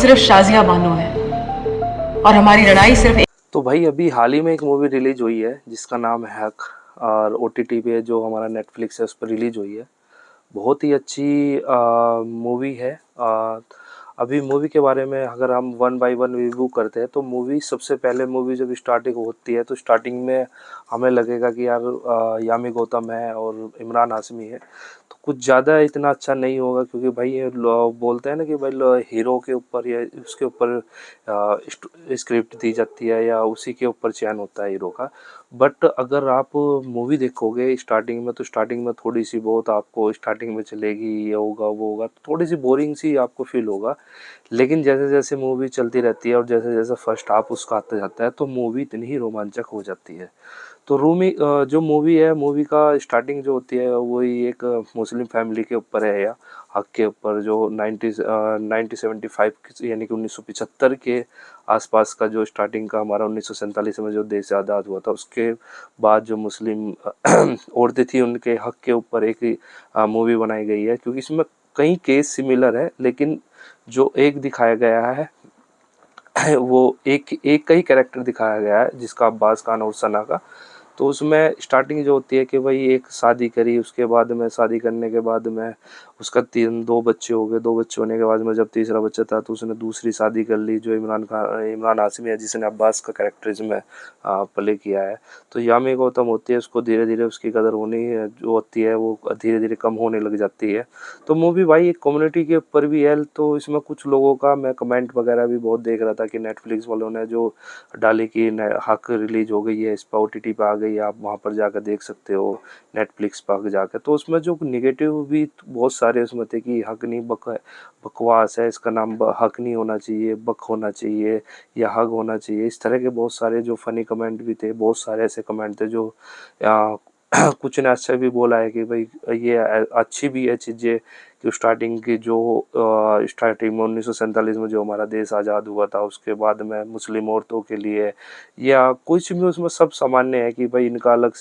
सिर्फ शाजिया बानो है और हमारी लड़ाई सिर्फ। तो भाई अभी हाल ही में एक मूवी रिलीज हुई है जिसका नाम है हक, और ओटीटी पे जो हमारा नेटफ्लिक्स है उस पर रिलीज हुई है। बहुत ही अच्छी मूवी है। अभी मूवी के बारे में अगर हम वन बाय वन रिव्यू करते हैं तो मूवी सबसे पहले मूवी जब स्टार्टिंग होती है तो स्टार्टिंग में हमें लगेगा कि यार यामी गौतम है और इमरान हाशमी है, तो कुछ ज़्यादा इतना अच्छा नहीं होगा, क्योंकि भाई ये बोलते हैं ना कि भाई हीरो के ऊपर या उसके ऊपर स्क्रिप्ट दी जाती है या उसी के ऊपर चयन होता है हीरो का। बट अगर आप मूवी देखोगे स्टार्टिंग में तो स्टार्टिंग में थोड़ी सी बहुत आपको स्टार्टिंग में चलेगी, ये होगा वो होगा, थोड़ी सी बोरिंग सी आपको फील होगा। लेकिन जैसे जैसे मूवी चलती रहती है और जैसे जैसे फर्स्ट हाफ उसका आता जाता है तो मूवी इतनी ही रोमांचक हो जाती है। तो जो मूवी है, मूवी का स्टार्टिंग जो होती है वही एक मुस्लिम फैमिली के ऊपर है या हक के ऊपर, जो 1975 यानी कि 1975 के आसपास का जो स्टार्टिंग का हमारा 1947 में जो देश आज़ाद हुआ था उसके बाद जो मुस्लिम औरतें थी उनके हक के ऊपर एक मूवी बनाई गई है। क्योंकि इसमें कई केस सिमिलर है, लेकिन जो एक दिखाया गया है वो एक एक का ही कैरेक्टर दिखाया गया है जिसका अब्बास खान और सना का। तो उसमें स्टार्टिंग जो होती है कि भाई एक शादी करी, उसके बाद में शादी करने के बाद में उसका दो बच्चे हो गए, दो बच्चे होने के बाद में जब तीसरा बच्चा था तो उसने दूसरी शादी कर ली, जो इमरान हाशमी है जिसने अब्बास का कैरेक्टर इसमें प्ले किया है। तो यामी गौतम होती है, उसको धीरे धीरे उसकी कदर होनी जो होती है वो धीरे धीरे कम होने लग जाती है। तो मूवी भाई एक कम्युनिटी के ऊपर भी है। तो इसमें कुछ लोगों का मैं कमेंट वगैरह भी बहुत देख रहा था कि नेटफ्लिक्स वालों ने जो डाली कि हक रिलीज हो गई है, इस पर ओटीटी पे आ गई है, आप वहाँ पर जाकर देख सकते हो नेटफ्लिक्स पर जाकर। तो उसमें जो नेगेटिव भी बहुत सारे उसमें थे कि हक नहीं, बकवास है, इसका नाम हक नहीं होना चाहिए, बक होना चाहिए या हक होना चाहिए। इस तरह के बहुत सारे जो फनी कमेंट भी थे, बहुत सारे ऐसे कमेंट थे जो कुछ ने अच्छा भी बोला है कि भाई ये अच्छी भी है चीज़ें कि स्टार्टिंग की जो स्टार्टिंग में 1947 में जो हमारा देश आज़ाद हुआ था उसके बाद में मुस्लिम औरतों के लिए या कुछ भी उसमें सब सामान्य है कि भाई इनका अलग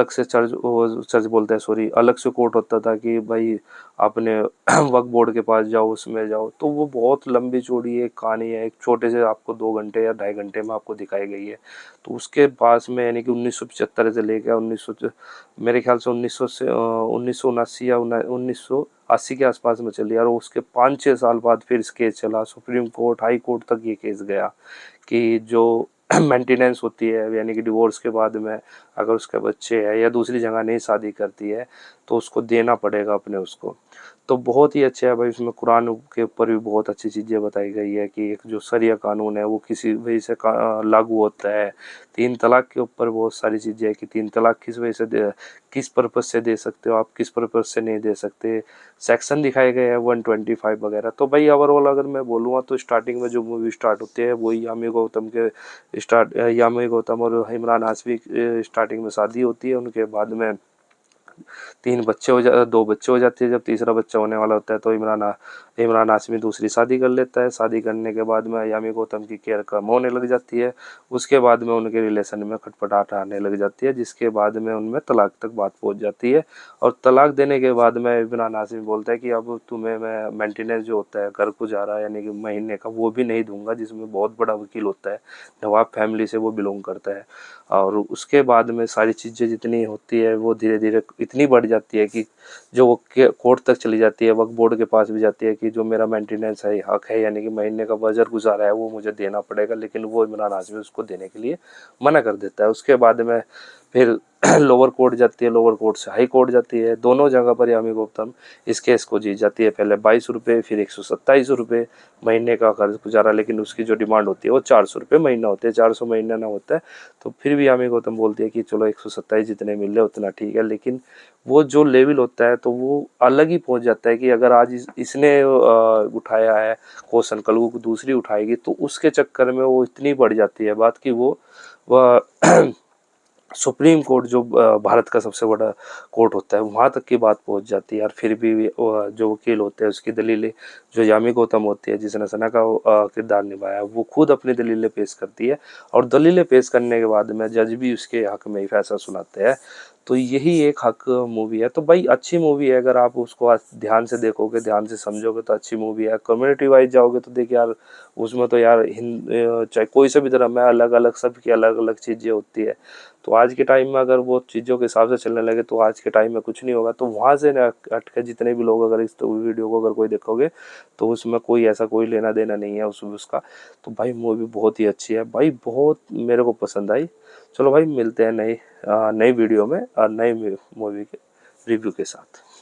से चर्च बोलते हैं, सॉरी, अलग से कोर्ट होता था कि भाई आपने वक्फ बोर्ड के पास जाओ, उसमें जाओ। तो वो बहुत लंबी चौड़ी एक कहानी है, एक छोटे से आपको 2 घंटे या 2.5 घंटे में आपको दिखाई गई है। तो उसके पास में यानी कि 1975 से लेकर 1900 मेरे ख्याल से 1900 से 1979 या 1980 के आसपास में चली, और उसके 5-6 साल बाद फिर इस केस चला सुप्रीम कोर्ट, हाई कोर्ट तक ये केस गया कि जो मेंटेनेंस होती है यानी कि डिवोर्स के बाद में अगर उसके बच्चे हैं या दूसरी जगह नहीं शादी करती है तो उसको देना पड़ेगा अपने उसको। तो बहुत ही अच्छा है भाई, उसमें कुरान के ऊपर भी बहुत अच्छी चीज़ें बताई गई है कि एक जो शरिया कानून है वो किसी वजह से लागू होता है। 3 तलाक के ऊपर बहुत सारी चीज़ें हैं कि 3 तलाक किस वजह से किस पर्पज़ से दे सकते हो आप, किस पर्पज़ से नहीं दे सकते। सेक्शन दिखाए गए हैं 125 वगैरह। तो भाई ओवरऑल अगर मैं बोलूँगा तो स्टार्टिंग में जो मूवी स्टार्ट होती है वही यामी गौतम और इमरान हाशमी स्टार्टिंग में शादी होती है, उनके बाद में 2 बच्चे हो जाते हैं। जब तीसरा बच्चा होने वाला होता है तो इमरान हाशमी दूसरी शादी कर लेता है। शादी करने के बाद में यामी गौतम की केयर कम होने लग जाती है। उसके बाद में उनके रिलेशन में खटपटाहट आने लग जाती है, जिसके बाद में उनमें तलाक तक बात पहुंच जाती है। और तलाक देने के बाद में इमरान हाशमी बोलता है कि अब तुम्हें मैं मेंटेनेंस जो होता है घर गुजारा यानी कि महीने का वो भी नहीं दूंगा, जिसमें बहुत बड़ा वकील होता है, नवाब फैमिली से वो बिलोंग करता है। और उसके बाद में सारी चीज़ें जितनी होती है वो धीरे धीरे इतनी बढ़ जाती है कि जो वो कोर्ट तक चली जाती है, वक्फ बोर्ड के पास भी जाती है कि जो मेरा मेंटेनेंस है, हक है यानी कि महीने का बजट गुजारा है वो मुझे देना पड़ेगा। लेकिन वो इमरान हाशमी उसको देने के लिए मना कर देता है। उसके बाद में फिर लोअर कोर्ट जाती है, लोअर कोर्ट से हाई कोर्ट जाती है। दोनों जगह पर यामी गौतम इस केस को जीत जाती है। पहले 22 रुपये, फिर 127 रुपये महीने का खर्च गुजारा, लेकिन उसकी जो डिमांड होती है वो 400 रुपये महीना होते हैं। 400 महीना ना होता है तो फिर भी यामी गौतम बोलती है कि चलो 127 जितने मिल रहे उतना ठीक है। लेकिन वो जो लेवल होता है तो वो अलग ही पहुंच जाता है कि अगर आज इसने उठाया है क्वेश्चन, कल वो दूसरी उठाएगी, तो उसके चक्कर में वो इतनी बढ़ जाती है बात कि वह सुप्रीम कोर्ट जो भारत का सबसे बड़ा कोर्ट होता है वहाँ तक की बात पहुँच जाती है। और फिर भी जो वकील होते हैं उसकी दलीलें, जो यामी गौतम होती है जिसने सना का किरदार निभाया, वो खुद अपनी दलीलें पेश करती है। और दलीलें पेश करने के बाद में जज भी उसके हक में ही फैसला सुनाते हैं। तो यही एक हक मूवी है। तो भाई अच्छी मूवी है, अगर आप उसको ध्यान से देखोगे, ध्यान से समझोगे तो अच्छी मूवी है। कम्युनिटी वाइज जाओगे तो देखिए यार, उसमें तो यार चाहे कोई सा भी धर्म है, अलग अलग सबकी अलग अलग चीज़ें होती है। तो आज के टाइम में अगर वो चीज़ों के हिसाब से चलने लगे तो आज के टाइम में कुछ नहीं होगा। तो वहाँ से ना हट के जितने भी लोग अगर इस वीडियो को अगर कोई देखोगे तो उसमें कोई ऐसा कोई लेना देना नहीं है उसका। तो भाई मूवी बहुत ही अच्छी है भाई, बहुत मेरे को पसंद आई। चलो भाई मिलते हैं नई वीडियो में और नई मूवी के रिव्यू के साथ।